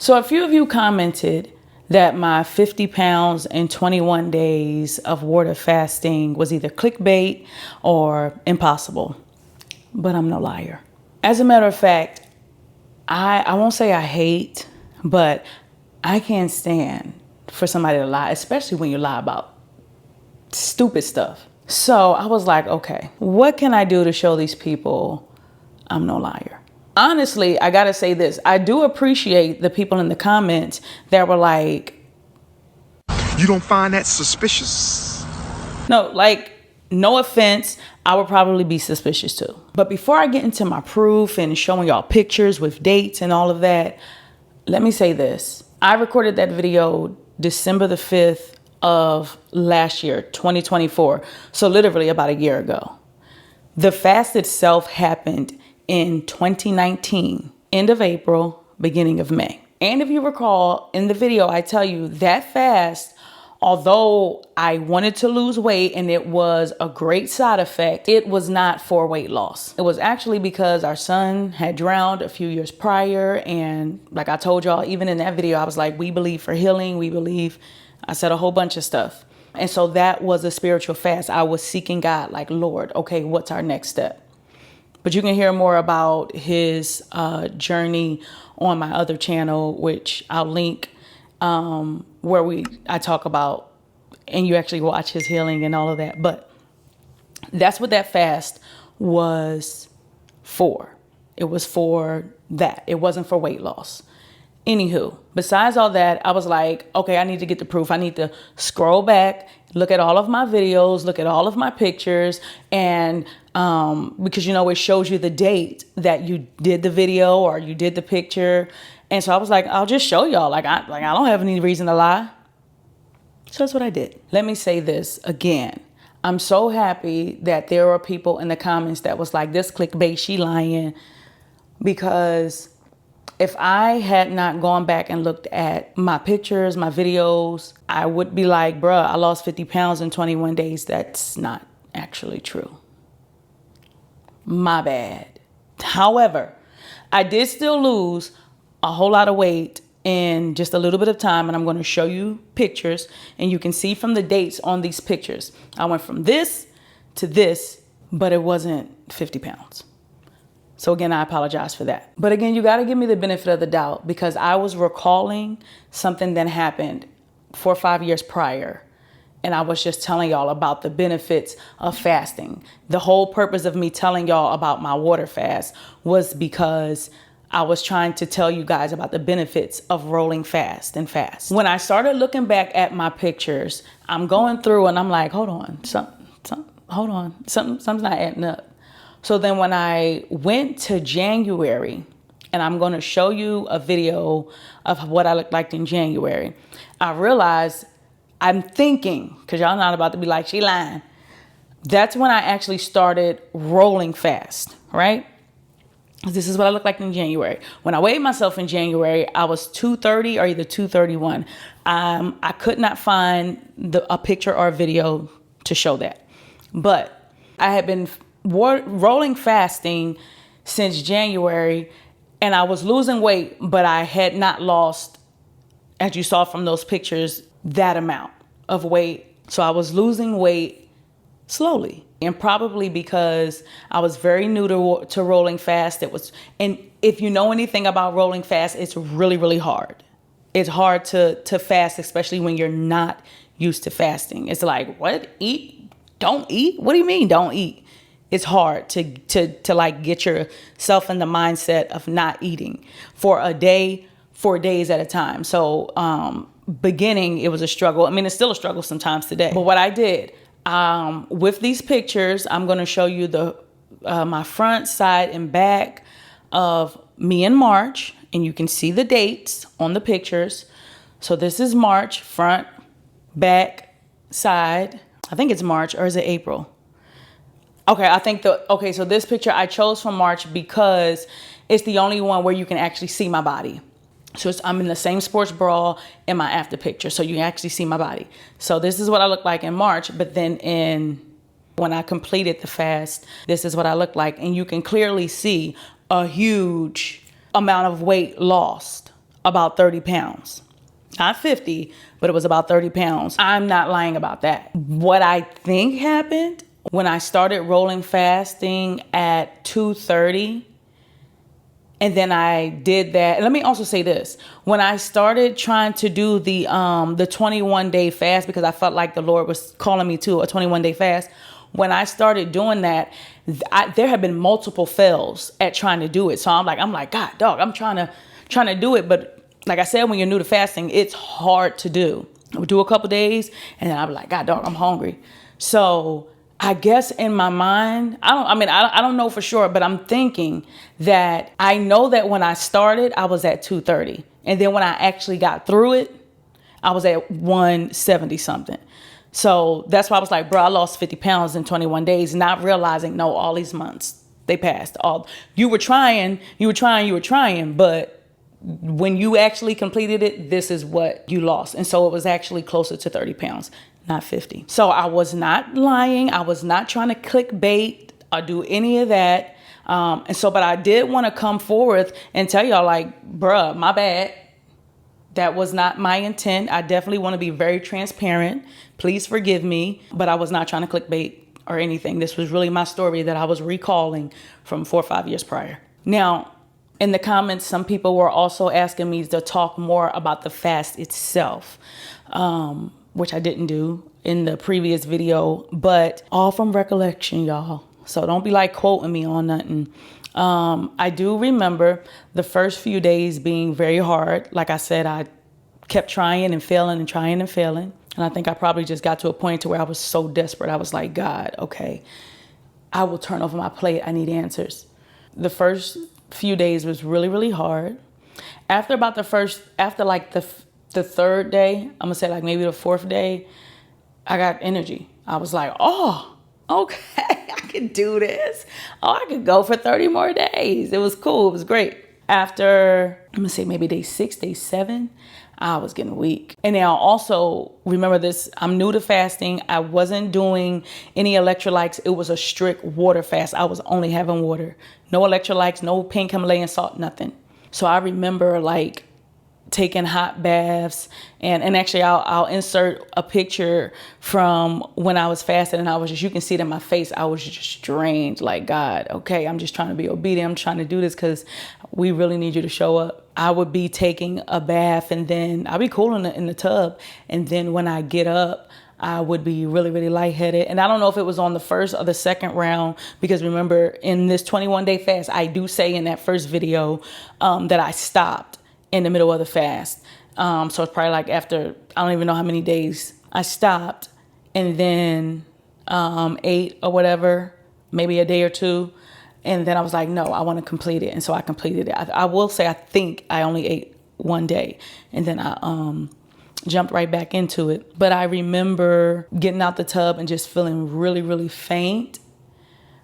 So a few of you commented that my 50 pounds in 21 days of water fasting was either clickbait or impossible, but I'm no liar. As a matter of fact, I won't say I hate, but I can't stand for somebody to lie, especially when you lie about stupid stuff. So I was like, okay, what can I do to show these people I'm no liar? Honestly, I gotta say this. I do appreciate the people in the comments that were like, you don't find that suspicious? No, like, no offense, I would probably be suspicious too. But before I get into my proof and showing y'all pictures with dates and all of that, let me say this. I recorded that video December the 5th of last year, 2024. So literally about a year ago. The fast itself happened in 2019, end of April, beginning of May. And if you recall in the video, I tell you that fast, although I wanted to lose weight and it was a great side effect, it was not for weight loss. It was actually because our son had drowned a few years prior. And like I told y'all, even in that video, I was like, we believe for healing. We believe, I said a whole bunch of stuff. And so that was a spiritual fast. I was seeking God, like, Lord, okay, what's our next step? But you can hear more about his journey on my other channel, which I'll link, where I talk about, and you actually watch his healing and all of that. But that's what that fast was for. It was for that. It wasn't for weight loss. Anywho, besides all that, I was like, okay, I need to get the proof. I need to scroll back, look at all of my videos, look at all of my pictures, and because, you know, it shows you the date that you did the video or you did the picture. And so I was like, I'll just show y'all. Like I don't have any reason to lie. So that's what I did. Let me say this again. I'm so happy that there are people in the comments that was like, this clickbait, she lying. Because if I had not gone back and looked at my pictures, my videos, I would be like, bruh, I lost 50 pounds in 21 days. That's not actually true. My bad. However, I did still lose a whole lot of weight in just a little bit of time. And I'm going to show you pictures. And you can see from the dates on these pictures. I went from this to this, but it wasn't 50 pounds. So again, I apologize for that. But again, you got to give me the benefit of the doubt, because I was recalling something that happened 4 or 5 years prior. And I was just telling y'all about the benefits of fasting. The whole purpose of me telling y'all about my water fast was because I was trying to tell you guys about the benefits of rolling fast and fast. When I started looking back at my pictures, I'm going through and I'm like, hold on, something's not adding up. So then when I went to January, and I'm going to show you a video of what I looked like in January, I realized, I'm thinking, because y'all not about to be like, she lying. That's when I actually started rolling fast, right? This is what I looked like in January. When I weighed myself in January, I was 230 or either 231. I could not find a picture or a video to show that. But I had been rolling fasting since January, and I was losing weight, but I had not lost, as you saw from those pictures, that amount of weight. So I was losing weight slowly, and probably because I was very new to rolling fast. And if you know anything about rolling fast, it's really, really hard. It's hard to fast, especially when you're not used to fasting. It's like, what? Eat? Don't eat? What do you mean don't eat? It's hard to like get yourself in the mindset of not eating for a day, 4 days at a time. So beginning, it was a struggle. I mean, it's still a struggle sometimes today. But what I did with these pictures, I'm going to show you my front, side, and back of me in March, and you can see the dates on the pictures. So this is March, front, back, side. I think it's March, or is it April? Okay, so this picture I chose from March because it's the only one where you can actually see my body. So I'm in the same sports bra in my after picture, so you can actually see my body. So this is what I look like in March, but then when I completed the fast, this is what I look like. And you can clearly see a huge amount of weight lost. about 30 pounds. Not 50, but it was about 30 pounds. I'm not lying about that. What I think happened when I started rolling fasting at 2:30, and then I did that. And let me also say this. When I started trying to do the 21-day fast, because I felt like the Lord was calling me to a 21-day fast, when I started doing that, there have been multiple fails at trying to do it. So I'm like, God, dog, I'm trying to do it. But like I said, when you're new to fasting, it's hard to do. I would do a couple days, and then I'd be like, God, dog, I'm hungry. So I guess in my mind, I don't know for sure, but I'm thinking that I know that when I started, I was at 230. And then when I actually got through it, I was at 170 something. So that's why I was like, bro, I lost 50 pounds in 21 days, not realizing, no, all these months, they passed. You were trying, but when you actually completed it, this is what you lost. And so it was actually closer to 30 pounds, not 50. So I was not lying. I was not trying to clickbait or do any of that. But I did want to come forth and tell y'all, like, bruh, my bad. That was not my intent. I definitely want to be very transparent. Please forgive me. But I was not trying to clickbait or anything. This was really my story that I was recalling from 4 or 5 years prior. Now, in the comments, some people were also asking me to talk more about the fast itself, which I didn't do in the previous video, but all from recollection, y'all. So don't be like quoting me on nothing. I do remember the first few days being very hard. Like I said, I kept trying and failing and trying and failing. And I think I probably just got to a point to where I was so desperate. I was like, God, okay, I will turn over my plate. I need answers. The first few days was really, really hard. After the third day, I'm gonna say like maybe the fourth day, I got energy. I was like, oh, okay, I could do this. Oh, I could go for 30 more days. It was cool. It was great. After, I'm gonna say maybe day 6, day 7, I was getting weak. And now also remember this, I'm new to fasting. I wasn't doing any electrolytes. It was a strict water fast. I was only having water. No electrolytes, no pink Himalayan salt, nothing. So I remember like taking hot baths, and actually I'll insert a picture from when I was fasting, and I was just, you can see it in my face, I was just drained. Like, God, okay, I'm just trying to be obedient. I'm trying to do this because we really need you to show up. I would be taking a bath, and then I'll be cool in the tub, and then when I get up, I would be really, really lightheaded. And I don't know if it was on the first or the second round, because remember in this 21-day fast, I do say in that first video that I stopped in the middle of the fast. So it's probably like after, I don't even know how many days, I stopped and then ate or whatever, maybe a day or two. And then I was like, no, I want to complete it. And so I completed it. I will say, I think I only ate one day, and then I jumped right back into it. But I remember getting out the tub and just feeling really, really faint.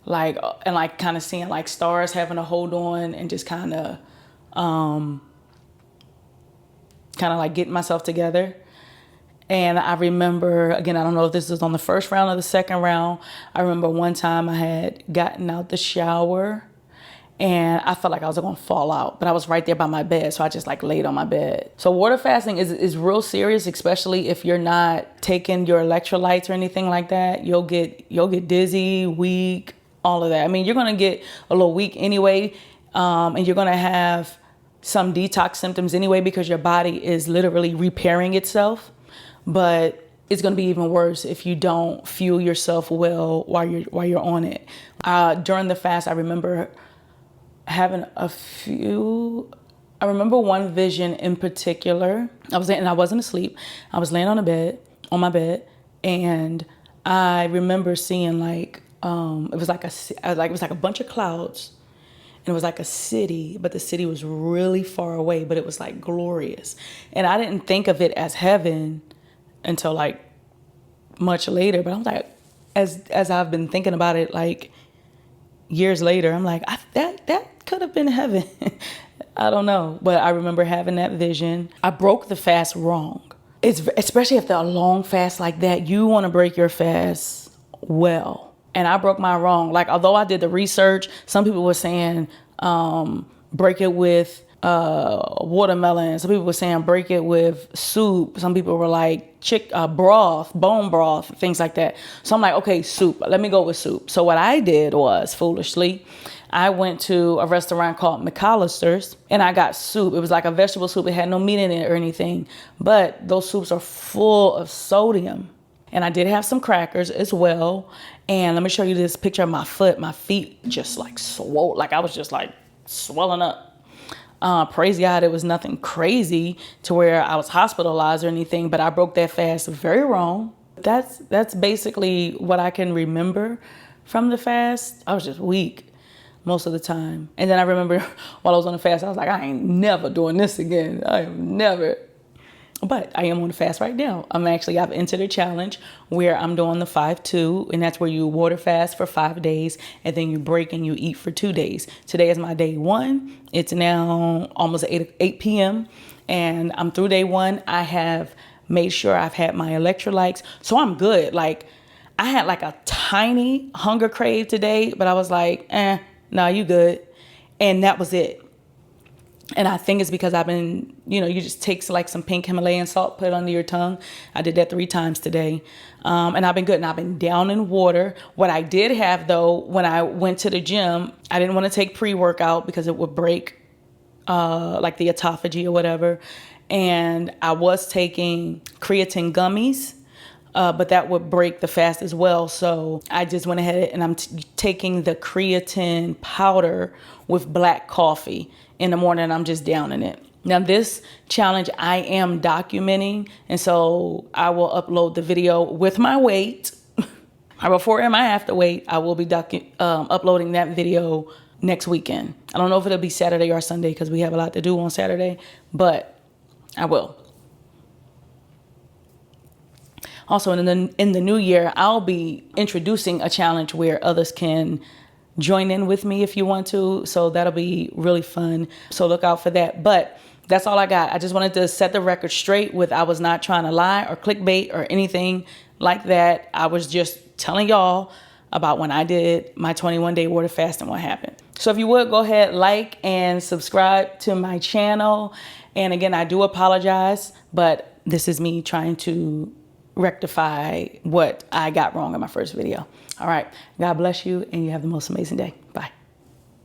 Like, and like kind of seeing like stars, having to hold on and just kind of like getting myself together. And I remember, again, I don't know if this was on the first round or the second round. I remember one time I had gotten out the shower and I felt like I was going to fall out, but I was right there by my bed. So I just like laid on my bed. So water fasting is real serious, especially if you're not taking your electrolytes or anything like that. You'll get dizzy, weak, all of that. I mean, you're going to get a little weak anyway. And you're going to have some detox symptoms anyway, because your body is literally repairing itself. But it's going to be even worse if you don't fuel yourself well while you're on it. During the fast, I remember having I remember one vision in particular. I wasn't asleep. I was laying on my bed, and I remember seeing like it was like a bunch of clouds. And it was like a city, but the city was really far away, but it was like glorious. And I didn't think of it as heaven until like much later. But I'm like, as I've been thinking about it like years later, I'm like, that could have been heaven. I don't know. But I remember having that vision. I broke the fast wrong. Especially after a long fast like that, you want to break your fast well. And I broke mine wrong. Like, although I did the research, some people were saying break it with watermelon. Some people were saying break it with soup. Some people were like broth, bone broth, things like that. So I'm like, okay, soup. Let me go with soup. So what I did was, foolishly, I went to a restaurant called McAllister's and I got soup. It was like a vegetable soup. It had no meat in it or anything, but those soups are full of sodium. And I did have some crackers as well. And let me show you this picture of my foot. My feet just like swole. Like I was just like swelling up. Praise God, it was nothing crazy to where I was hospitalized or anything, but I broke that fast very wrong. That's basically what I can remember from the fast. I was just weak most of the time. And then I remember while I was on the fast, I was like, I ain't never doing this again. I am never. But I am on the fast right now. I've entered a challenge where I'm doing the 5-2, and that's where you water fast for 5 days, and then you break and you eat for 2 days. Today is my day 1. It's now almost 8 p.m. and I'm through day 1. I have made sure I've had my electrolytes, so I'm good. Like I had like a tiny hunger crave today, but I was like, no, you good. And that was it. And I think it's because I've been, you just take like some pink Himalayan salt, put it under your tongue. I did that 3 times today. And I've been good. And I've been down in water. What I did have, though, when I went to the gym, I didn't want to take pre-workout because it would break like the autophagy or whatever. And I was taking creatine gummies, but that would break the fast as well. So I just went ahead and I'm taking the creatine powder with black coffee in the morning. I'm just downing it. Now this challenge I am documenting, and so I will upload the video with my weight, my before and my after weight. I will be uploading that video next weekend. I don't know if it'll be Saturday or Sunday because we have a lot to do on Saturday, but I will. Also, in the new year, I'll be introducing a challenge where others can join in with me if you want to. So that'll be really fun. So look out for that. But that's all I got. I just wanted to set the record straight with I was not trying to lie or clickbait or anything like that. I was just telling y'all about when I did my 21-day water fast and what happened. So if you would, go ahead, like and subscribe to my channel. And again, I do apologize, but this is me trying to rectify what I got wrong in my first video. All right. God bless you, and you have the most amazing day.